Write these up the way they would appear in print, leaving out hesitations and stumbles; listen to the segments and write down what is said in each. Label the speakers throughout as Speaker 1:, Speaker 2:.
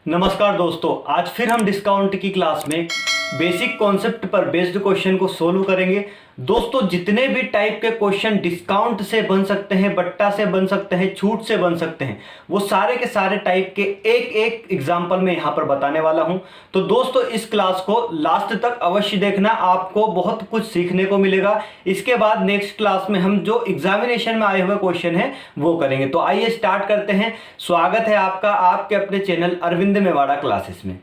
Speaker 1: नमस्कार दोस्तों, आज फिर हम डिस्काउंट की क्लास में बेसिक कॉन्सेप्ट पर बेस्ड क्वेश्चन को सोल्व करेंगे। दोस्तों, जितने भी टाइप के क्वेश्चन डिस्काउंट से बन सकते हैं, बट्टा से बन सकते हैं, छूट से बन सकते हैं, वो सारे के सारे टाइप के एक एक एग्जाम्पल में यहाँ पर बताने वाला हूँ। तो दोस्तों, इस क्लास को लास्ट तक अवश्य देखना, आपको बहुत कुछ सीखने को मिलेगा। इसके बाद नेक्स्ट क्लास में हम जो एग्जामिनेशन में आए हुए क्वेश्चन हैं वो करेंगे। तो आइए स्टार्ट करते हैं। स्वागत है आपका आपके अपने चैनल अरविंद मेवाड़ा क्लासेस में।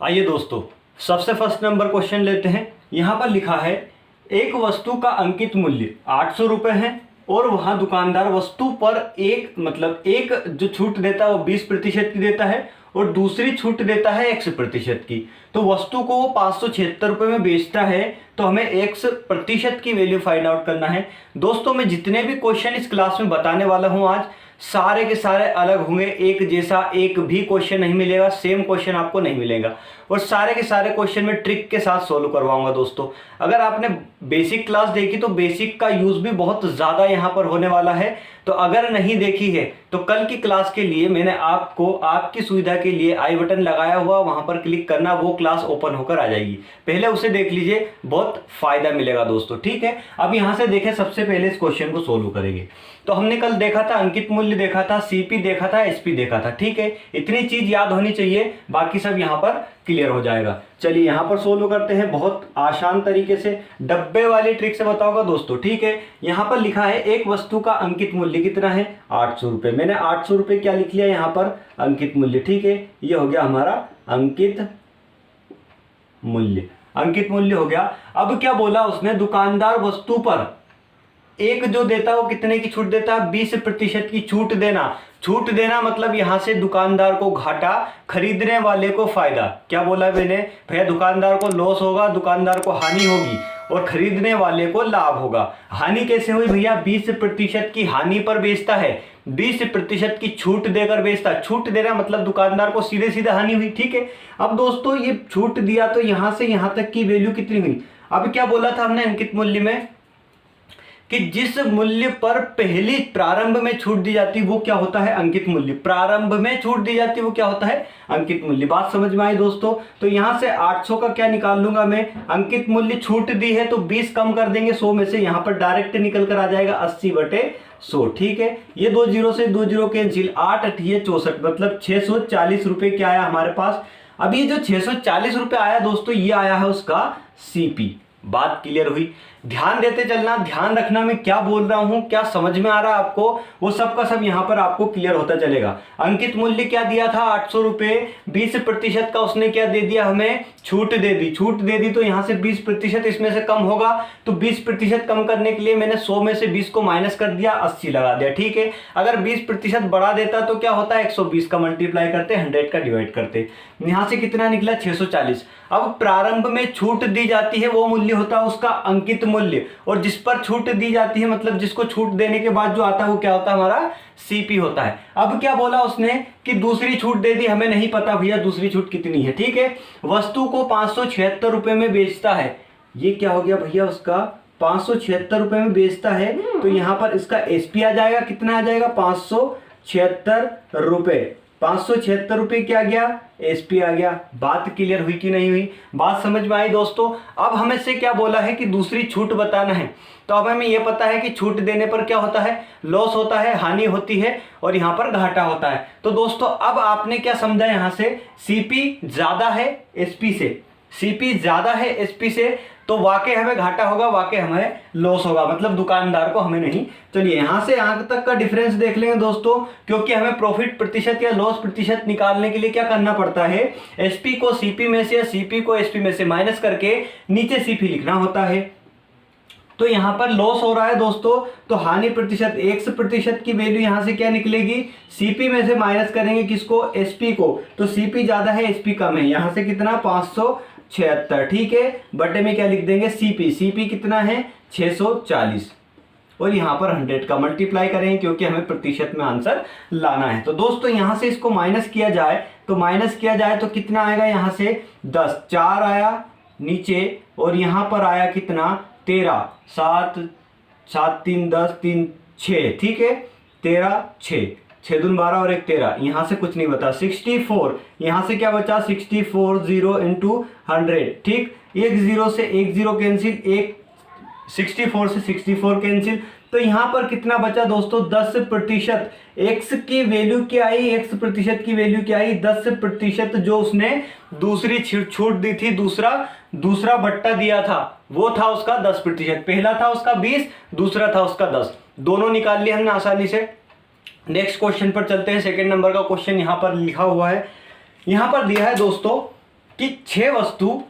Speaker 1: आइए दोस्तों, सबसे फर्स्ट नंबर क्वेश्चन लेते हैं। यहाँ पर लिखा है एक वस्तु का अंकित मूल्य 800 रुपये है और वहाँ दुकानदार वस्तु पर एक जो छूट देता है वो 20% की देता है और दूसरी छूट देता है 100% की। तो वस्तु को वो 576 रुपये में बेचता है, तो हमें 100% की वैल्यू फाइंड आउट करना है। दोस्तों, मैं जितने भी क्वेश्चन इस क्लास में बताने वाला हूँ आज, सारे के सारे अलग होंगे, एक जैसा एक भी क्वेश्चन नहीं मिलेगा, सेम क्वेश्चन आपको नहीं मिलेगा और सारे के सारे क्वेश्चन में ट्रिक के साथ सोल्व करवाऊंगा। दोस्तों, अगर आपने बेसिक क्लास देखी तो बेसिक का यूज भी बहुत ज़्यादा यहाँ पर होने वाला है। तो अगर नहीं देखी है तो कल की क्लास के लिए मैंने आपको आपकी सुविधा के लिए आई बटन लगाया हुआ, वहां पर क्लिक करना, वो क्लास ओपन होकर आ जाएगी। पहले उसे देख लीजिए, बहुत फायदा मिलेगा दोस्तों। ठीक है, अब यहां से देखें, सबसे पहले इस क्वेश्चन को सोल्व करेंगे। तो हमने कल देखा था अंकित मूल्य देखा था, सीपी देखा था, एसपी देखा था। ठीक है, इतनी चीज याद होनी चाहिए, बाकी सब यहाँ पर क्लियर हो जाएगा। चलिए यहाँ पर सोल्व करते हैं बहुत आसान तरीके से, डब्बे वाली ट्रिक से बताऊंगा दोस्तों। ठीक है, यहाँ पर लिखा है एक वस्तु का अंकित मूल्य कितना है, 800 रुपये। मैंने 800 रुपये क्या लिख लिया यहाँ पर, अंकित मूल्य। ठीक है, ये हो गया हमारा अंकित मूल्य। अंकित मूल्य हो गया। अब क्या बोला उसने, दुकानदार वस्तु पर एक जो देता है वो कितने की छूट देता है, 20% की छूट देना। छूट देना मतलब यहां से दुकानदार को घाटा, खरीदने वाले को फायदा। क्या बोला मैंने भैया, दुकानदार को लॉस होगा, दुकानदार को हानि होगी और खरीदने वाले को लाभ होगा। हानि कैसे हुई भैया, 20% की हानि पर बेचता है, 20% की छूट देकर बेचता है। छूट देना मतलब दुकानदार को सीधे सीधे हानि हुई। ठीक है, अब दोस्तों ये छूट दिया तो यहां से यहां तक की वैल्यू कितनी हुई। अब क्या बोला था हमने अंकित मूल्य में, कि जिस मूल्य पर पहली प्रारंभ में छूट दी जाती है वो क्या होता है, अंकित मूल्य। प्रारंभ में छूट दी जाती है वो क्या होता है, अंकित मूल्य। बात समझ में आई दोस्तों। तो यहां से 800 का क्या निकाल लूंगा मैं, अंकित मूल्य छूट दी है तो 20 कम कर देंगे 100 में से, यहां पर डायरेक्ट निकल कर आ जाएगा 80/100। ठीक है, ये 2 जीरो से 2 जीरो कैंसिल, 8 8 64, मतलब 640 रुपये क्या आया हमारे पास। अब ये जो 640 रुपये आया दोस्तों, ये आया है उसका सीपी। बात क्लियर हुई। ध्यान देते चलना, ध्यान रखना मैं क्या बोल रहा हूं, क्या समझ में आ रहा है आपको, वो सब का सब यहां पर आपको क्लियर होता चलेगा। अंकित मूल्य क्या दिया था, 800 रुपये, 20% का उसने क्या दे दिया, हमें छूट दे दी। छूट दे दी तो यहां से 20% इसमें से कम होगा, तो 20% कम करने के लिए मैंने 100 में से 20 को माइनस कर दिया, 80 लगा दिया। ठीक है, अगर 20% बढ़ा देता तो क्या होता है, 120 का मल्टीप्लाई करते, 100 का डिवाइड करते, यहां से कितना निकला, 640। अब प्रारंभ में छूट दी जाती है वो मूल्य होता है उसका अंकित मूल्य, और जिस पर छूट दी जाती है मतलब जिसको छूट देने के बाद जो आता है वो क्या होता है, हमारा सीपी होता है। अब क्या बोला उसने कि दूसरी छूट दे दी, हमें नहीं पता भैया दूसरी छूट कितनी है। ठीक है, वस्तु को 576 रुपए में बेचता है, ये क्या हो गया भैया, उसका 576 रुपए में बेचता है, तो यहां पर इसका एसपी आ जाएगा, कितना आ जाएगा, 576 रुपए। 576 रुपये क्या गया, एसपी आ गया। बात क्लियर हुई कि नहीं हुई, बात समझ में आई दोस्तों। अब हमें से क्या बोला है कि दूसरी छूट बताना है, तो अब हमें यह पता है कि छूट देने पर क्या होता है, लॉस होता है, हानि होती है और यहां पर घाटा होता है। तो दोस्तों अब आपने क्या समझा, यहां से सीपी ज्यादा है एसपी से, सीपी ज्यादा है एसपी से, तो वाकई हमें घाटा होगा, वाकई हमें लॉस होगा, मतलब दुकानदार को, हमें नहीं। चलिए यहां से यहां तक का डिफरेंस देख लेंगे दोस्तों, क्योंकि हमें प्रॉफिट प्रतिशत या लॉस प्रतिशत निकालने के लिए क्या करना पड़ता है, एसपी को सीपी में से या सीपी को एसपी में से माइनस करके नीचे सीपी लिखना होता है। तो यहां पर लॉस हो रहा है दोस्तों, तो हानि प्रतिशत 100% की वैल्यू यहां से क्या निकलेगी, सीपी में से माइनस करेंगे किसको, एसपी को, तो सीपी ज्यादा है एसपी कम है, यहां से कितना 500 76, ठीक है। बटे में क्या लिख देंगे, सीपी, सीपी कितना है 640, और यहाँ पर 100 का मल्टीप्लाई करें क्योंकि हमें प्रतिशत में आंसर लाना है। तो दोस्तों यहाँ से इसको माइनस किया जाए तो कितना आएगा, यहाँ से 10, 4 आया नीचे, और यहाँ पर आया कितना 13, 7, 7 3 10 3 6, ठीक है, 13 6, 6 दूनी 12 और 1 13, यहाँ से कुछ नहीं बता, 64, यहाँ से क्या बचा 64, 0 इंटू 100, ठीक, एक जीरो से एक जीरो कैंसिल, एक 64 से 64 कैंसिल, तो यहाँ पर कितना बचा दोस्तों 10%। x की वैल्यू क्या आई, x प्रतिशत की वैल्यू क्या आई 10%, जो उसने दूसरी छूट दी थी, दूसरा बट्टा दिया था वो था उसका 10%, पहला था उसका 20, दूसरा था उसका 10, दोनों निकाल लिए हमने आसानी से। नेक्स्ट क्वेश्चन पर चलते हैं। सेकंड नंबर का क्वेश्चन यहाँ पर लिखा हुआ है, यहाँ पर दिया है दोस्तों कि 6 वस्तु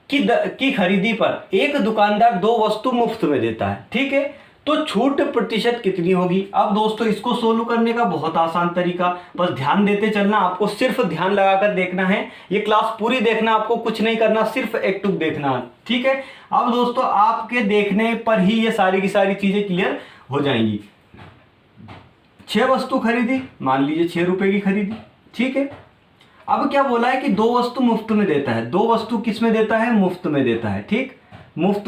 Speaker 1: की खरीदी पर एक दुकानदार 2 वस्तु मुफ्त में देता है, ठीक है, तो छूट प्रतिशत कितनी होगी। अब दोस्तों इसको सोल्व करने का बहुत आसान तरीका, बस ध्यान देते चलना, आपको सिर्फ ध्यान लगाकर देखना है, ये क्लास पूरी देखना, आपको कुछ नहीं करना, सिर्फ एक टुक देखना, ठीक है। अब दोस्तों आपके देखने पर ही ये सारी की सारी चीजें क्लियर हो जाएंगी। 6 वस्तु खरीदी, मान लीजिए 6 रुपए की खरीदी, ठीक है। अब क्या बोला है कि 2 वस्तु मुफ्त में देता है, 2 वस्तु किस में देता है, मुफ्त में देता है, ठीक, मुफ्त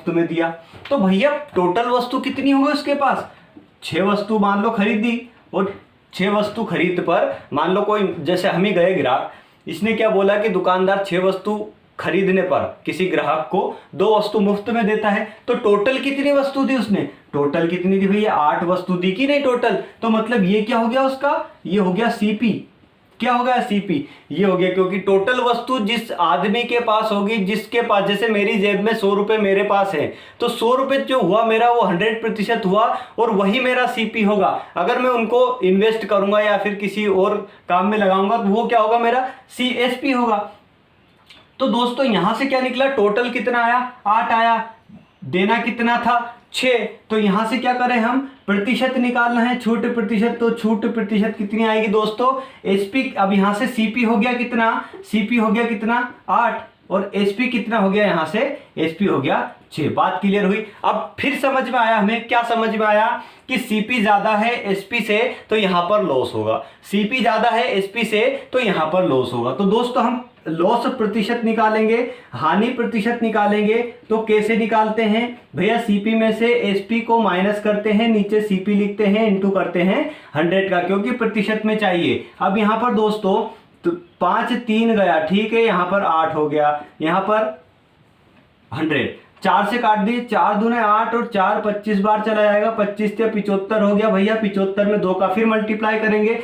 Speaker 1: में दिया, तो भैया टोटल वस्तु कितनी होगी उसके पास, 6 वस्तु मान लो खरीदी, और 6 वस्तु खरीद पर मान लो कोई, जैसे हम ही गए ग्राहक, इसने क्या बोला कि दुकानदार 6 वस्तु खरीदने पर किसी ग्राहक को 2 वस्तु मुफ्त में देता है, तो टोटल कितनी वस्तु दी उसने, टोटल कितनी दी भैया 8 वस्तु दी कि नहीं टोटल, तो मतलब ये क्या हो गया उसका, ये हो गया सीपी, क्या हो गया सीपी, ये हो गया, क्योंकि टोटल वस्तु जिस आदमी के पास होगी, जिसके पास, जैसे मेरी जेब में 100 रुपए मेरे पास है, तो 100 रुपए जो हुआ मेरा वो 100% हुआ, और वही मेरा सीपी होगा। अगर मैं उनको इन्वेस्ट करूंगा या फिर किसी और काम में लगाऊंगा तो वो क्या होगा, मेरा सीएसपी होगा। तो दोस्तों यहां से क्या निकला, टोटल कितना आया 8 आया, देना कितना था 6, तो यहां से क्या करें हम, प्रतिशत निकालना है, छूट प्रतिशत, तो छूट प्रतिशत कितनी आएगी दोस्तों एसपी, अब यहां से सीपी हो गया कितना, सीपी हो गया कितना 8, और एसपी कितना हो गया, यहां से एसपी हो गया 6। बात क्लियर हुई। अब फिर समझ में आया, हमें क्या समझ में आया कि सीपी ज्यादा है एसपी से तो यहां पर लॉस होगा, सीपी ज्यादा है एसपी से तो यहां पर लॉस होगा। तो दोस्तों हम लॉस प्रतिशत निकालेंगे, हानि प्रतिशत निकालेंगे, तो कैसे निकालते हैं भैया, सीपी में से एसपी को माइनस करते हैं, नीचे सीपी लिखते हैं, इंटू करते हैं 100 का, क्योंकि प्रतिशत में चाहिए। अब यहां पर दोस्तों तो 5 3 गया, ठीक है, यहां पर 8 हो गया, यहां पर 100, 4 से काट दिए, 4 दूने 8 और 4 25 बार चला जाएगा, 25 से 75 हो गया भैया, 75 में 2 का फिर मल्टीप्लाई करेंगे,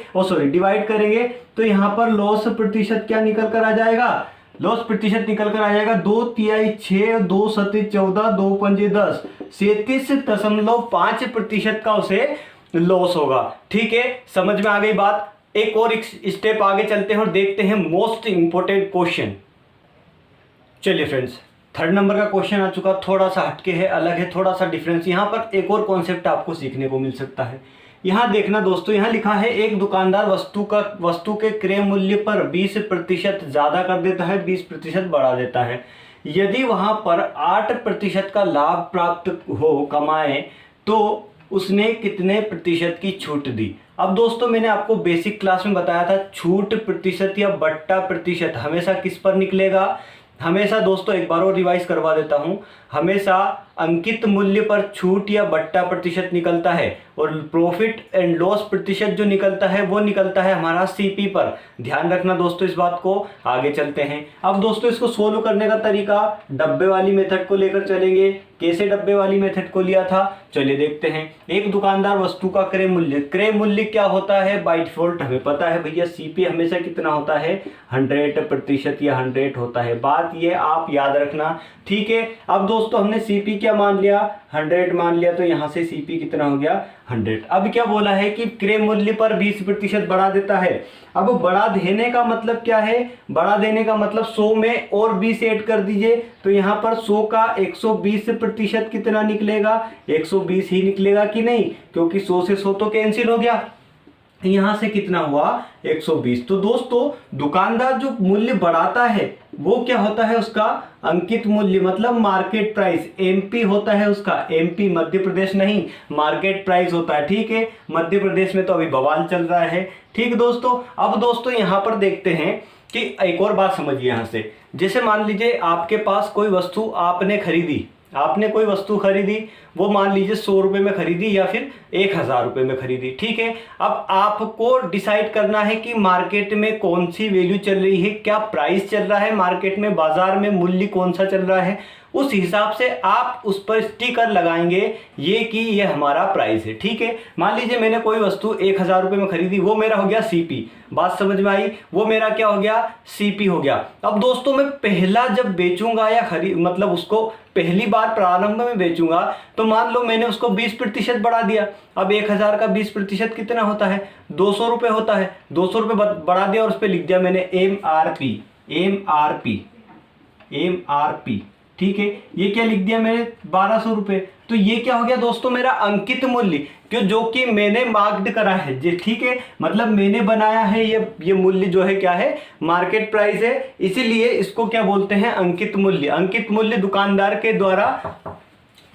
Speaker 1: डिवाइड करेंगे, तो यहाँ पर लॉस प्रतिशत क्या निकल कर आ जाएगा, लॉस प्रतिशत निकल कर आ जाएगा 2 तिहाई 6, 2 सत्ती 14, 2 पंजे 10, 37.5% का उसे लॉस होगा। ठीक है, समझ में आ गई बात। एक और स्टेप आगे चलते हैं और देखते हैं मोस्ट इंपोर्टेंट क्वेश्चन। चलिए फ्रेंड्स, थर्ड नंबर का क्वेश्चन आ चुका, थोड़ा सा हटके है, अलग है, थोड़ा सा डिफरेंस। यहाँ पर एक और कॉन्सेप्ट आपको सीखने को मिल सकता है। यहाँ देखना दोस्तों, यहाँ लिखा है एक दुकानदार वस्तु के क्रय मूल्य पर 20% ज्यादा कर देता है, 20% बढ़ा देता है। यदि वहां पर 8% का लाभ प्राप्त हो कमाए तो उसने कितने प्रतिशत की छूट दी। अब दोस्तों मैंने आपको बेसिक क्लास में बताया था, छूट प्रतिशत या बट्टा प्रतिशत हमेशा किस पर निकलेगा, हमेशा दोस्तों एक बार और रिवाइज करवा देता हूं, हमेशा अंकित मूल्य पर छूट या बट्टा प्रतिशत निकलता है, और प्रॉफिट एंड लॉस प्रतिशत जो निकलता है वो निकलता है हमारा सीपी पर। ध्यान रखना दोस्तों इस बात को। आगे चलते हैं। अब दोस्तों इसको सोल्व करने का तरीका डब्बे वाली मेथड को लेकर चलेंगे। कैसे डब्बे वाली मेथड को लिया था, चलिए देखते हैं। एक दुकानदार वस्तु का क्रय मूल्य क्या होता है, बाय डिफॉल्ट हमें पता है भैया, सीपी हमेशा कितना होता है 100% या 100 होता है। बात ये आप याद रखना, ठीक है। अब दोस्तों हमने सीपी क्या मान लिया, 100 मान लिया, तो यहां से सीपी कितना हो गया 100। अब क्या बोला है कि क्रय मूल्य पर 20% बढ़ा देता है। अब बढ़ा देने का मतलब क्या है, बढ़ा देने का मतलब 100 में और 20 ऐड कर दीजिए, तो यहाँ पर 100 का 120% कितना निकलेगा, 120 ही निकलेगा कि नहीं, क्योंकि 100 से 100 तो कैंसिल हो गया, यहां से कितना हुआ 120। तो दोस्तों दुकानदार जो मूल्य बढ़ाता है वो क्या होता है उसका अंकित मूल्य, मतलब मार्केट प्राइस। एमपी होता है उसका, एमपी मध्य प्रदेश नहीं, मार्केट प्राइस होता है। ठीक है, मध्य प्रदेश में तो अभी बवाल चल रहा है। ठीक दोस्तों, अब दोस्तों यहाँ पर देखते हैं कि एक और बात समझिए यहाँ से। जैसे मान लीजिए आपके पास कोई वस्तु आपने खरीदी, आपने कोई वस्तु खरीदी, वो मान लीजिए 100 रुपये में खरीदी या फिर 1000 रुपये में खरीदी। ठीक है, अब आपको डिसाइड करना है कि मार्केट में कौन सी वैल्यू चल रही है, क्या प्राइस चल रहा है मार्केट में, बाजार में मूल्य कौन सा चल रहा है, उस हिसाब से आप उस पर स्टिकर लगाएंगे ये कि ये हमारा प्राइस है। ठीक है, मान लीजिए मैंने कोई वस्तु 1000 रुपये में खरीदी, वो मेरा हो गया सीपी। बात समझ में आई, वो मेरा क्या हो गया, सीपी हो गया। अब दोस्तों मैं पहला जब बेचूंगा या मतलब उसको पहली बार प्रारंभ में बेचूंगा, तो मान लो मैंने उसको 20% बढ़ा दिया। अब 1000 का 20% कितना होता है, 200 रुपये होता है। 200 रुपये बढ़ा दिया और उस पर लिख दिया मैंने MRP, MRP, MRP। ठीक है, ये क्या लिख दिया मैंने, 1200 रुपये। तो ये क्या हो गया दोस्तों, मेरा अंकित मूल्य, जो कि मैंने मार्क्ड करा है जी। ठीक है, मतलब मैंने बनाया है, ये मूल्य जो है क्या है, मार्केट प्राइस है, इसीलिए इसको क्या बोलते हैं, अंकित मूल्य। अंकित मूल्य दुकानदार के द्वारा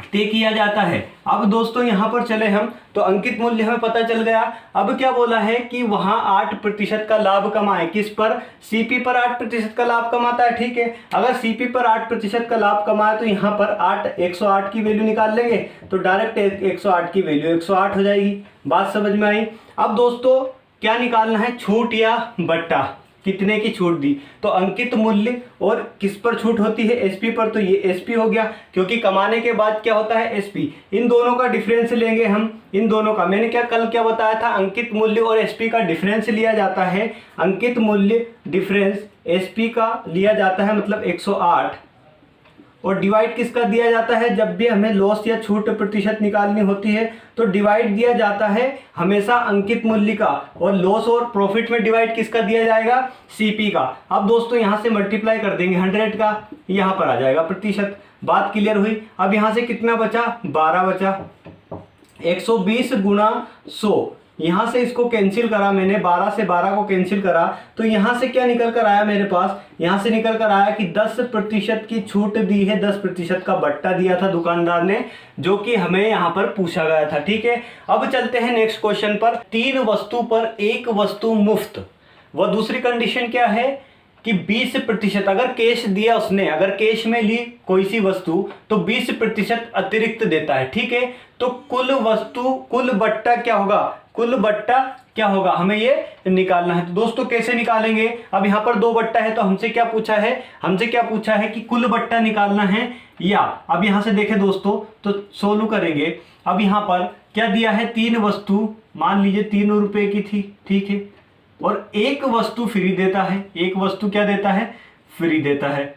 Speaker 1: तय किया जाता है। अब दोस्तों यहाँ पर चले हम, तो अंकित मूल्य हमें पता चल गया। अब क्या बोला है कि वहां 8% का लाभ कमाए, किस पर, सीपी पर 8% का लाभ कमाता है। ठीक है, अगर सीपी पर 8% का लाभ कमाए तो यहाँ पर 108 की वैल्यू निकाल लेंगे, तो डायरेक्ट 108 की वैल्यू 108 हो जाएगी। बात समझ में आई। अब दोस्तों क्या निकालना है, छूट या बट्टा, कितने की छूट दी, तो अंकित मूल्य और किस पर छूट होती है, एसपी पर, तो ये एसपी हो गया, क्योंकि कमाने के बाद क्या होता है, एसपी। इन दोनों का डिफरेंस लेंगे हम, इन दोनों का, मैंने कल क्या बताया था, अंकित मूल्य और एसपी का डिफरेंस लिया जाता है। अंकित मूल्य डिफरेंस एसपी का लिया जाता है, मतलब 108, और डिवाइड किसका दिया जाता है, जब भी हमें लॉस या छूट प्रतिशत निकालनी होती है तो डिवाइड दिया जाता है हमेशा अंकित मूल्य का, और लॉस और प्रॉफिट में डिवाइड किसका दिया जाएगा, सीपी का। अब दोस्तों यहां से मल्टीप्लाई कर देंगे 100 का, यहां पर आ जाएगा प्रतिशत। बात क्लियर हुई। अब यहां से कितना बचा, 12 बचा। 120 गुणा 100, यहां से इसको कैंसिल करा मैंने, 12 से 12 को कैंसिल करा, तो यहां से क्या निकल कर आया मेरे पास, यहां से निकल कर आया कि 10% की छूट दी है, 10% का बट्टा दिया था दुकानदार ने, जो कि हमें यहां पर पूछा गया था। ठीक है, अब चलते हैं नेक्स्ट क्वेश्चन पर। 3 वस्तु पर 1 वस्तु मुफ्त, वह दूसरी कंडीशन क्या है कि 20%, अगर कैश दिया उसने, अगर कैश में ली कोई सी वस्तु तो 20% अतिरिक्त देता है। ठीक है, तो कुल वस्तु, कुल बट्टा क्या होगा, कुल बट्टा क्या होगा, हमें ये निकालना है। तो दोस्तों कैसे निकालेंगे, अब यहाँ पर 2 बट्टा है, तो हमसे क्या पूछा है, हमसे क्या पूछा है कि कुल बट्टा निकालना है, या अब यहाँ से देखें दोस्तों तो सोल्व करेंगे। अब यहाँ पर क्या दिया है, 3 वस्तु मान लीजिए 3 रुपए की थी। ठीक है, और 1 वस्तु फ्री देता है, 1 वस्तु क्या देता है, फ्री देता है।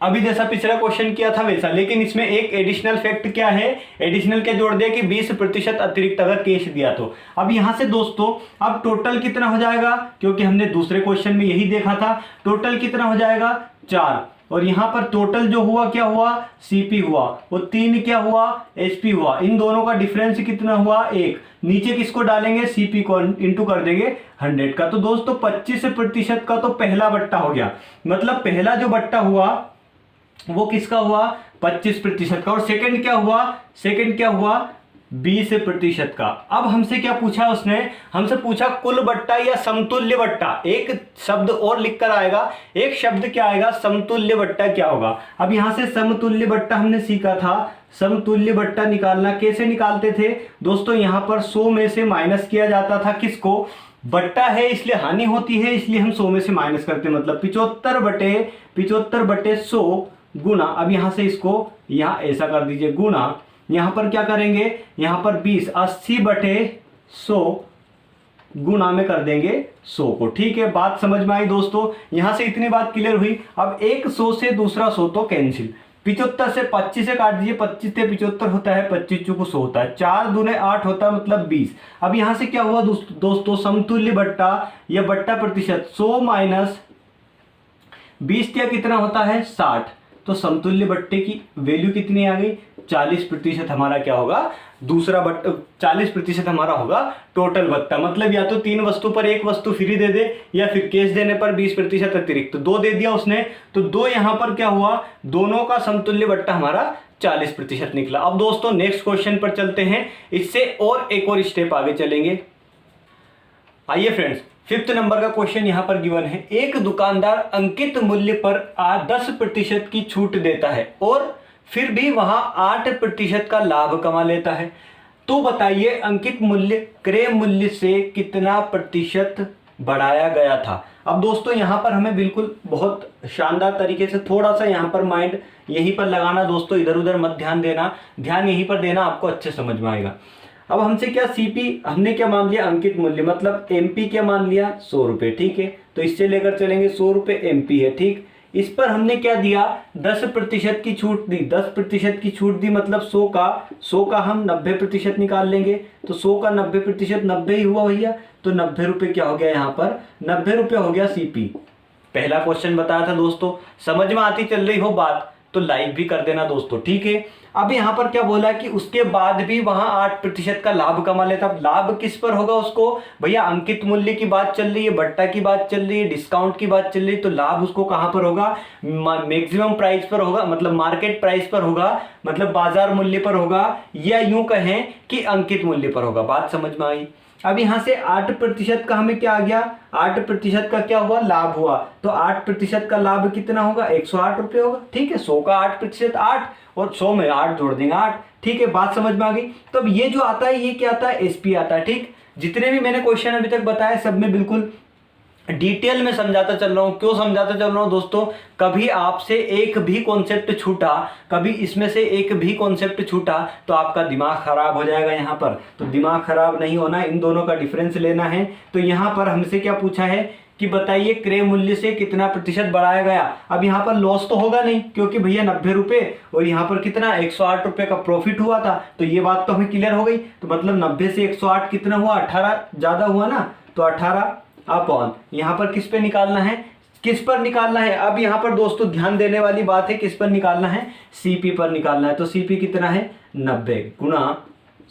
Speaker 1: अभी जैसा पिछला क्वेश्चन किया था वैसा, लेकिन इसमें एक एडिशनल फैक्ट क्या है, एडिशनल क्या जोड़ दिया कि 20% अतिरिक्त अगर कैश दिया तो। अब यहां से दोस्तों अब टोटल कितना हो जाएगा, क्योंकि हमने दूसरे क्वेश्चन में यही देखा था, टोटल कितना हो जाएगा 4, और यहां पर टोटल जो हुआ क्या हुआ, सीपी हुआ, और 3 क्या हुआ, एसपी हुआ। इन दोनों का डिफरेंस कितना हुआ, 1। नीचे किसको डालेंगे, सीपी को इंटू कर देंगे 100 का। तो दोस्तों 25% का तो पहला बट्टा हो गया, मतलब पहला जो बट्टा हुआ वो किसका हुआ, 25% का, और सेकंड क्या हुआ, सेकंड क्या हुआ, 20% का। अब हमसे क्या पूछा उसने, हमसे पूछा कुल बट्टा या समतुल्य बट्टा। एक शब्द और लिखकर आएगा, एक शब्द क्या आएगा, समतुल्य बट्टा क्या होगा। अब यहां से समतुल्य बट्टा हमने सीखा था, समतुल्य बट्टा निकालना कैसे निकालते थे दोस्तों, यहां पर 100 में से माइनस किया जाता था, किसको, बट्टा है इसलिए हानि होती है, इसलिए हम 100 में से माइनस करते, मतलब 75 बटे 100 गुना, अब यहां से इसको यहां ऐसा कर दीजिए गुना, यहां पर क्या करेंगे, यहां पर 20, 80 बटे 100 गुना में कर देंगे 100 को। ठीक है, बात समझ में आई दोस्तों, यहां से इतनी बात क्लियर हुई। अब एक 100 से दूसरा 100 तो कैंसिल, 75 से 25 से काट दीजिए, 25 से 75 होता है, 25 चुको 100 होता है, 4 दूने 8 होता है, मतलब 20। अब यहां से क्या हुआ दोस्तों, समतुल्य बट्टा या बट्टा प्रतिशत, 100 माइनस 20 क्या कितना होता है, 60। तो समतुल्य बट्टे की वैल्यू कितनी आ गई, 40% हमारा क्या होगा, दूसरा 40% हमारा होगा टोटल भत्ता। मतलब या तो 3 वस्तु पर 1 वस्तु फ्री दे दे, या फिर कैश देने पर 20% अतिरिक्त। तो 2 दे दिया उसने, तो 2 यहां पर क्या हुआ, दोनों का समतुल्य भत्ता हमारा 40% निकला। अब दोस्तों नेक्स्ट क्वेश्चन पर चलते हैं, इससे और एक और स्टेप आगे चलेंगे। आइए फ्रेंड्स, 5th नंबर का क्वेश्चन यहां पर गिवन है। एक दुकानदार अंकित मूल्य पर 10% की छूट देता है और फिर भी वहां 8% का लाभ कमा लेता है। तो बताइए अंकित मूल्य क्रय मूल्य से कितना प्रतिशत बढ़ाया गया था। अब दोस्तों यहां पर हमें बिल्कुल बहुत शानदार तरीके से थोड़ा सा यहां पर माइंड यहीं पर लगाना दोस्तों, इधर उधर मत ध्यान देना, ध्यान यहीं पर देना, आपको अच्छे समझ में आएगा। अब हमसे क्या सीपी हमने क्या मान लिया, अंकित मूल्य, मतलब एमपी क्या मान लिया, 100 रुपए, ठीक है। तो इससे लेकर चलेंगे 100 रुपए एमपी है, ठीक। इस पर हमने क्या दिया, 10% की छूट दी, 10% की छूट दी, मतलब 100 का हम 90% निकाल लेंगे। तो 100 का 90% 90 ही हुआ भैया, तो 90 रुपए क्या हो गया, यहाँ पर 90 रुपए हो गया सीपी। पहला क्वेश्चन बताया था दोस्तों, समझ में आती चल रही हो बात तो लाइक भी कर देना दोस्तों, ठीक है। अब यहां पर क्या बोला कि उसके बाद भी वहां 8% का लाभ कमा लेता। लाभ किस पर होगा उसको, भैया अंकित मूल्य की बात चल रही है, बट्टा की बात चल रही है, डिस्काउंट की बात चल रही है, तो लाभ उसको कहां पर होगा, मैक्सिमम प्राइस पर होगा, मतलब मार्केट प्राइस पर होगा, मतलब बाजार मूल्य पर होगा, या यूं कहें कि अंकित मूल्य पर होगा। बात समझ में आई। अब यहां से 8% का हमें क्या आ गया, 8% का क्या हुआ, लाभ हुआ। तो 8% का लाभ कितना होगा, 108 रुपये होगा, ठीक है। 100 का 8% 8, और 100 में 8 जोड़ देंगे 8, ठीक है। बात समझ में आ गई। तो अब ये जो आता है ये क्या आता है, एसपी आता है, ठीक। जितने भी मैंने क्वेश्चन अभी तक बताए सब में बिल्कुल डिटेल में समझाता चल रहा हूं। क्यों समझाता चल रहा हूं दोस्तों, कभी आपसे एक भी कॉन्सेप्ट छूटा, कभी इसमें से एक भी कॉन्सेप्ट छूटा तो आपका दिमाग खराब हो जाएगा यहां पर। तो दिमाग खराब नहीं होना, इन दोनों का डिफरेंस लेना है। तो यहां पर हमसे क्या पूछा है कि बताइए क्रय मूल्य से कितना प्रतिशत बढ़ाया गया। अब यहाँ पर लॉस तो होगा नहीं, क्योंकि भैया 90 रुपए और यहाँ पर कितना 108 रुपए का प्रॉफिट हुआ था। तो ये बात तो हमें क्लियर हो गई। तो मतलब 90 से 108 कितना हुआ, 18 ज्यादा हुआ ना। तो 18 अपॉन यहाँ पर किस पे निकालना है, किस पर निकालना है। अब यहाँ पर दोस्तों ध्यान देने वाली बात है, किस पर निकालना है, सीपी पर निकालना है। तो सीपी कितना है, 90 गुणा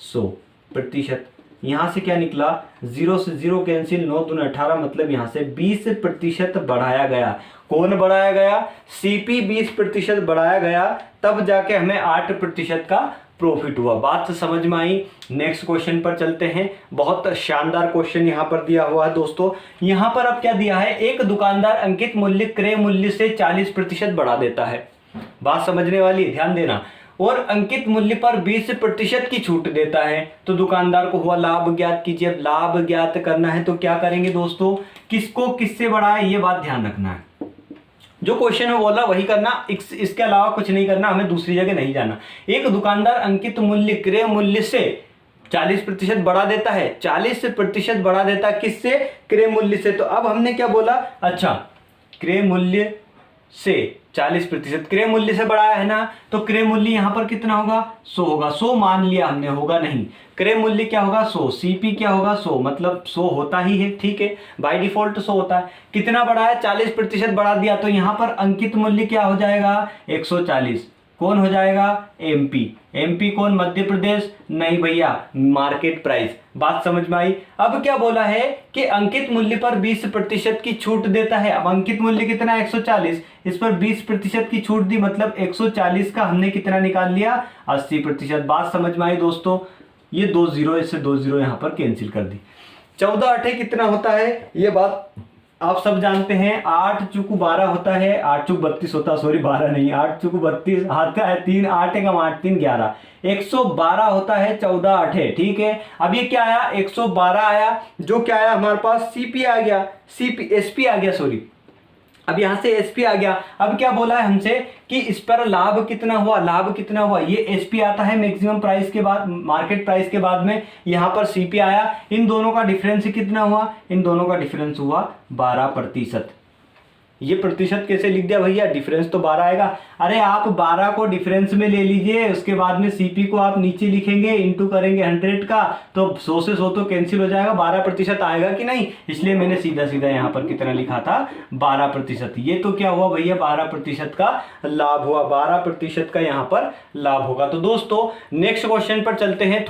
Speaker 1: 100%। यहां से क्या निकला, 0 से 0 कैंसिल, 9 दूनी 18, मतलब यहां से 20% बढ़ाया गया। कौन बढ़ाया गया, सीपी 20% बढ़ाया गया, तब जाके हमें 8% का प्रॉफिट हुआ। बात समझ में आई। नेक्स्ट क्वेश्चन पर चलते हैं। बहुत शानदार क्वेश्चन यहां पर दिया हुआ है दोस्तों। यहां पर अब क्या दिया है, एक दुकानदार अंकित मूल्य क्रय मूल्य से 40% बढ़ा देता है। बात समझने वाली, ध्यान देना। और अंकित मूल्य पर 20% की छूट देता है। तो दुकानदार को हुआ लाभ ज्ञात कीजिए। अब लाभ ज्ञात करना है तो क्या करेंगे दोस्तों, किसको किससे बढ़ाए, ये बात ध्यान रखना है। जो क्वेश्चन में बोला वही करना, इसके अलावा कुछ नहीं करना, हमें दूसरी जगह नहीं जाना। एक दुकानदार अंकित मूल्य क्रय मूल्य से 40% बढ़ा देता है। 40% बढ़ा देता है किससे, क्रय मूल्य से। तो अब हमने क्या बोला, अच्छा क्रय मूल्य से 40% क्रय मूल्य से बढ़ाया है ना, तो क्रय मूल्य यहां पर कितना होगा, 100 होगा। 100 मान लिया हमने, होगा नहीं। क्रय मूल्य क्या होगा, 100, सीपी क्या होगा 100, मतलब 100 होता ही है, ठीक है। बाय डिफॉल्ट 100 होता है। कितना बढ़ाया, 40% बढ़ा दिया। तो यहां पर अंकित मूल्य क्या हो जाएगा, 140। कौन हो जाएगा, एमपी। एमपी कौन, मध्य प्रदेश, नहीं भैया मार्केट प्राइस। बात समझ में आई। अब क्या बोला है कि अंकित मूल्य पर 20% की छूट देता है। अब अंकित मूल्य कितना है, 140, इस पर 20% की छूट दी, मतलब 140 का हमने कितना निकाल लिया, 80%। बात समझ में आई दोस्तों। ये 2 0 से 2 0 यहां पर कैंसिल कर दी। 14 8 कितना होता है, ये बात आप सब जानते हैं। 8 चुकू 12 होता है, 8 चुक 32 होता है, सॉरी 12 नहीं, 8 चुकू 32 आता है, 3 8 कम 8 3 11, 112 होता है। 14 8 है, ठीक है। अब ये क्या आया, 112 आया, जो क्या आया हमारे पास, सीपी आ गया, सीपी एसपी आ गया, सॉरी अब यहां से एसपी आ गया। अब क्या बोला है हमसे कि इस पर लाभ कितना हुआ, लाभ कितना हुआ, ये एसपी आता है मैक्सिमम प्राइस के बाद, मार्केट प्राइस के बाद में यहां पर सीपी आया। इन दोनों का डिफरेंस कितना हुआ, इन दोनों का डिफरेंस हुआ 12%। ये प्रतिशत कैसे लिख दिया भैया, डिफरेंस तो 12 आएगा। अरे आप 12 को डिफरेंस में ले लीजिए, उसके बाद में सीपी को आप नीचे लिखेंगे, इंटू करेंगे 100 का, तो 100 से 100 तो कैंसिल हो जाएगा, 12% आएगा कि नहीं, इसलिए मैंने सीधा सीधा यहाँ पर कितना लिखा था 12%। ये तो क्या हुआ भैया 12% का लाभ हुआ, 12% का यहाँ पर लाभ होगा। तो दोस्तों नेक्स्ट क्वेश्चन पर चलते हैं।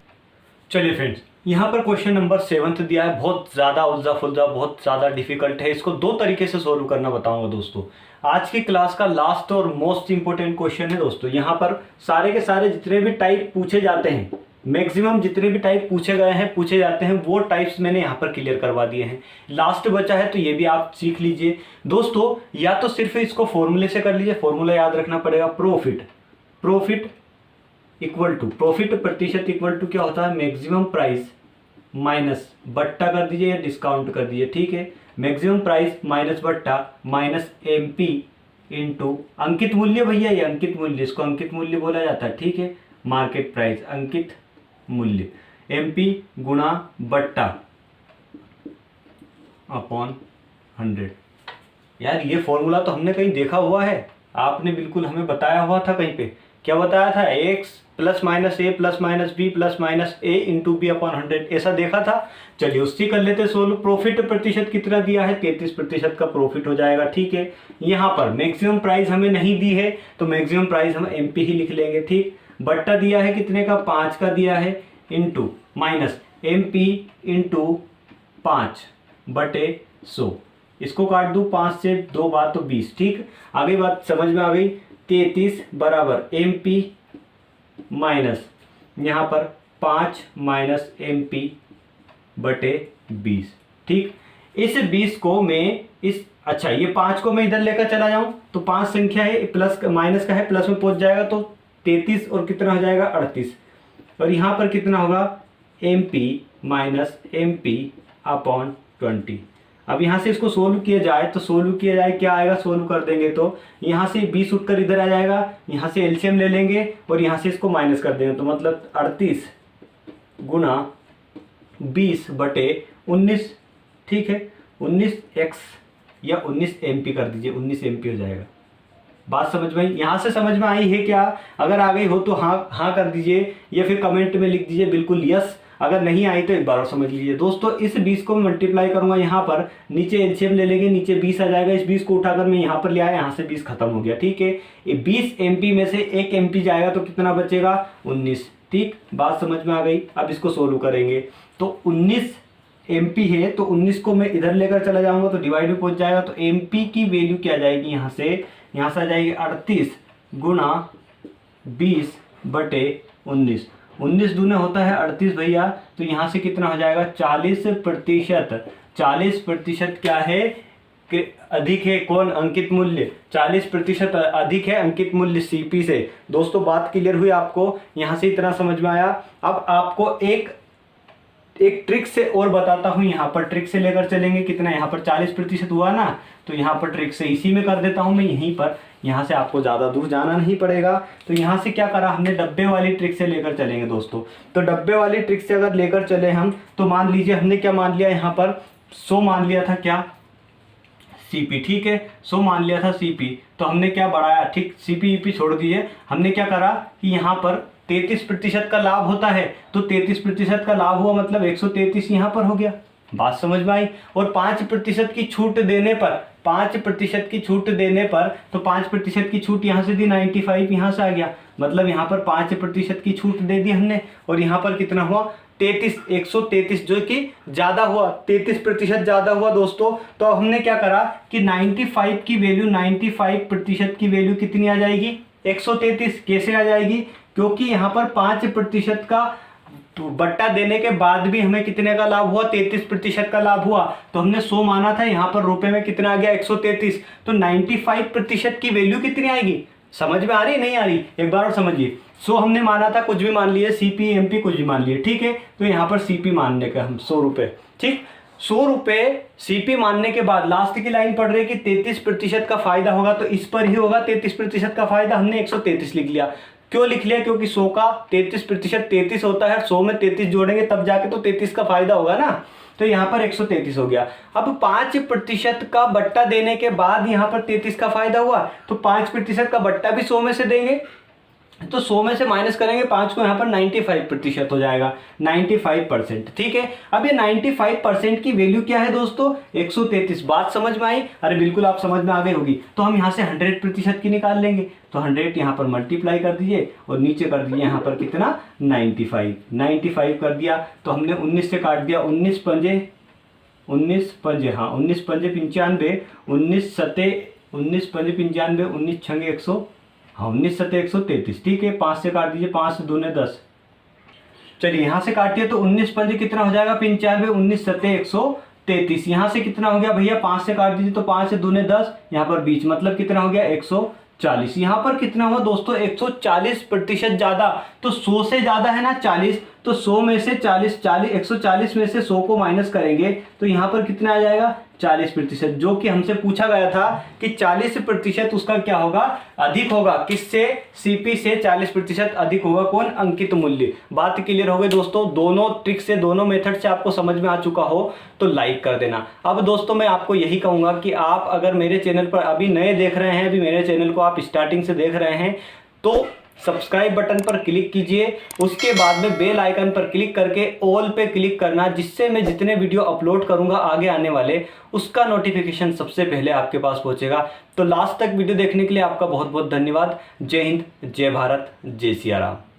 Speaker 1: चलिए फ्रेंड्स, यहाँ पर क्वेश्चन नंबर 7 दिया है, बहुत ज़्यादा उलझा फुलझा, बहुत ज़्यादा डिफिकल्ट है, इसको 2 तरीके से सोल्व करना बताऊंगा दोस्तों। आज की क्लास का लास्ट और मोस्ट इंपोर्टेंट क्वेश्चन है दोस्तों। यहाँ पर सारे के सारे जितने भी टाइप पूछे जाते हैं, मैक्सिमम जितने भी टाइप पूछे गए हैं, पूछे जाते हैं, वो टाइप्स मैंने यहाँ पर क्लियर करवा दिए हैं। लास्ट बचा है तो ये भी आप सीख लीजिए दोस्तों। या तो सिर्फ इसको फॉर्मूले से कर लीजिए, फॉर्मूला याद रखना पड़ेगा, प्रॉफिट इक्वल टू, प्रॉफिट प्रतिशत इक्वल टू क्या होता है, मैक्सिमम प्राइस माइनस बट्टा कर दीजिए या डिस्काउंट कर दीजिए, ठीक है। मैक्सिमम प्राइस माइनस बट्टा माइनस एमपी इंटू अंकित मूल्य, भैया ये अंकित मूल्य, इसको अंकित मूल्य बोला जाता है, ठीक है। मार्केट प्राइस अंकित मूल्य, एमपी गुणा बट्टा अपॉन 100। यार ये फॉर्मूला तो हमने कहीं देखा हुआ है, आपने बिल्कुल हमें बताया हुआ था कहीं पे, क्या बताया था, x plus minus a plus minus b plus minus a into b upon 100, ऐसा देखा था। चलिए उससे कर लेते सोल्व। प्रॉफिट प्रतिशत कितना दिया है, 33% का प्रॉफिट हो जाएगा, ठीक है। यहाँ पर मैक्सिमम प्राइस हमें नहीं दी है तो मैक्सिमम प्राइस हम एमपी ही लिख लेंगे, ठीक। बट्टा दिया है कितने का, 5 का दिया है, इंटू माइनस एमपी इंटू 5 बटे 100, इसको काट दूँ 5 से 2 बार तो 20, ठीक। आगे बात समझ में आ गई। 33 बराबर एमपी माइनस यहाँ पर 5 माइनस एमपी बटे 20, ठीक। इस 20 को मैं इस, अच्छा ये 5 को मैं इधर लेकर चला जाऊं तो 5 संख्या है, प्लस माइनस का है, प्लस में पहुंच जाएगा तो 33 और कितना हो जाएगा 38, और यहाँ पर कितना होगा एमपी माइनस एमपी अपॉन 20। अब यहाँ से इसको सोल्व किया जाए तो सोल्व किया जाए क्या आएगा, सोल्व कर देंगे तो यहाँ से 20 उठकर इधर आ जाएगा, यहाँ से एलसीएम ले लेंगे और यहाँ से इसको माइनस कर देंगे, तो मतलब 38 गुणा 20 बटे 19, ठीक है। 19x या 19 एमपी कर दीजिए, 19 एमपी हो जाएगा। बात समझ में आई, यहाँ से समझ में आई है क्या? अगर आ गई हो तो हाँ हाँ कर दीजिए या फिर कमेंट में लिख दीजिए बिल्कुल यस। अगर नहीं आई तो एक बार और समझ लीजिए दोस्तों। इस 20 को मैं मल्टीप्लाई करूंगा, यहाँ पर नीचे एलसीएम ले लेंगे, नीचे 20 आ जाएगा। इस 20 को उठाकर मैं यहाँ पर ले आया, यहाँ से 20 खत्म हो गया, ठीक है। ये 20 एमपी में से 1 एमपी जाएगा तो कितना बचेगा 19, ठीक। बात समझ में आ गई। अब इसको सोल्व करेंगे तो 19 एमपी है तो 19 को मैं इधर लेकर चला जाऊंगा तो डिवाइड में पहुंच जाएगा। तो एमपी की वैल्यू क्या जाएगी, यहाँ से आ जाएगी 38 गुणा 20 बटे 19। 19 दूने होता है 38 भैया, तो यहाँ से कितना हो जाएगा 40%। 40% क्या है कि अधिक है कौन, अंकित मूल्य। 40% अधिक है अंकित मूल्य सीपी से। दोस्तों बात क्लियर हुई आपको, यहाँ से इतना समझ में आया। अब आपको एक ट्रिक से और बताता हूँ। यहाँ पर ट्रिक से लेकर चलेंगे, कितना यहाँ पर 40% हुआ ना, तो यहाँ पर ट्रिक से इसी में कर देता हूँ मैं यहीं पर। यहाँ से आपको ज़्यादा दूर जाना नहीं पड़ेगा। तो यहाँ से क्या करा हमने, डब्बे वाली ट्रिक से लेकर चलेंगे दोस्तों। तो डब्बे वाली ट्रिक से अगर लेकर चले हम तो मान लीजिए हमने क्या मान लिया, यहाँ पर 100 मान लिया था क्या, सीपी, ठीक है। 100 मान लिया था सीपी, तो हमने क्या बढ़ाया, ठीक। सीपी ईपी छोड़ दिए, हमने क्या करा कि यहाँ पर 33% का लाभ होता है, तो 33% का लाभ हुआ मतलब 133 यहाँ पर हो गया। बात समझ में आई। और 5% की छूट देने पर, 5% की छूट देने पर, तो 5% की छूट यहाँ से दी, 95 यहाँ से आ गया, मतलब यहाँ पर 5% की छूट दे दी हमने। और यहाँ पर कितना हुआ 33, 133, जो कि ज़्यादा हुआ, 33% ज़्यादा हुआ दोस्तों। तो अब हमने क्या करा कि 95 की वैल्यू, 95% की वैल्यू कितनी आ जाएगी 133। कैसे आ जाएगी, क्योंकि यहाँ पर 5% का बट्टा देने के बाद भी हमें कितने का लाभ हुआ, 33% का लाभ हुआ। तो हमने 100 माना था, यहाँ पर रुपए में कितना आ गया 133। तो 95% की वैल्यू कितनी आएगी, समझ में आ रही नहीं आ रही, एक बार और समझिए। 100 हमने माना था, कुछ भी मान लिए, सीपी एमपी कुछ भी मान लिए, ठीक है। तो यहाँ पर सीपी मानने का हम 100 रुपये, ठीक। 100 रुपये सीपी मानने के बाद लास्ट की लाइन पढ़ रही है कि 33% का फायदा होगा, तो इस पर ही होगा 33% का फायदा। हमने 133 लिख लिया। क्यों लिख लिया, क्योंकि 100 का 33% 33 होता है, 100 में 33 जोड़ेंगे तब जाके तो 33 का फायदा होगा ना। तो यहाँ पर 133 हो गया। अब 5% का बट्टा देने के बाद यहाँ पर 33 का फायदा हुआ, तो 5% का बट्टा भी 100 में से देंगे, तो 100 में से माइनस करेंगे 5 को, यहाँ पर 95% हो जाएगा, 95%। ठीक है, अब ये 95% की वैल्यू क्या है दोस्तों, 133। बात समझ में आई? अरे बिल्कुल आप समझ में आ गई होगी। तो हम यहाँ से 100% की निकाल लेंगे, तो 100 यहाँ पर मल्टीप्लाई कर दीजिए और नीचे कर दीजिए यहाँ पर कितना, 95 कर दिया। तो हमने 19 से काट दिया, 19 पंजे हाँ 19 पंजे 95, 19 सते 19 पंजे 95, 19 छंगे 100, हाँ 19 सते 133। ठीक है, 5 से काट दीजिए, 5 दूने 10। चलिए यहाँ से काटिए तो 19 पंजे कितना हो जाएगा, 95, 19 सते 133। यहाँ से कितना हो गया भैया, 5 से काट दीजिए तो 5 दूने 10, यहाँ पर 20, मतलब कितना हो गया 140। यहाँ पर कितना हुआ दोस्तों, 140% ज्यादा। तो 100 से ज्यादा है ना 40, तो 100 में से 140 में से 100 को माइनस करेंगे तो यहाँ पर कितना आ जाएगा, 40%। जो कि हमसे पूछा गया था कि 40% उसका क्या होगा, अधिक होगा। किससे, सीपी से 40% अधिक होगा कौन, अंकित मूल्य। बात क्लियर हो गई दोस्तों? दोनों ट्रिक से, दोनों मेथड से आपको समझ में आ चुका हो तो लाइक कर देना। अब दोस्तों मैं आपको यही कहूंगा कि आप अगर मेरे चैनल पर अभी नए देख रहे हैं, अभी मेरे चैनल को आप स्टार्टिंग से देख रहे हैं, तो सब्सक्राइब बटन पर क्लिक कीजिए, उसके बाद में बेल आइकन पर क्लिक करके ऑल पे क्लिक करना, जिससे मैं जितने वीडियो अपलोड करूंगा आगे आने वाले, उसका नोटिफिकेशन सबसे पहले आपके पास पहुंचेगा। तो लास्ट तक वीडियो देखने के लिए आपका बहुत बहुत धन्यवाद। जय हिंद, जय भारत, जय सिया राम।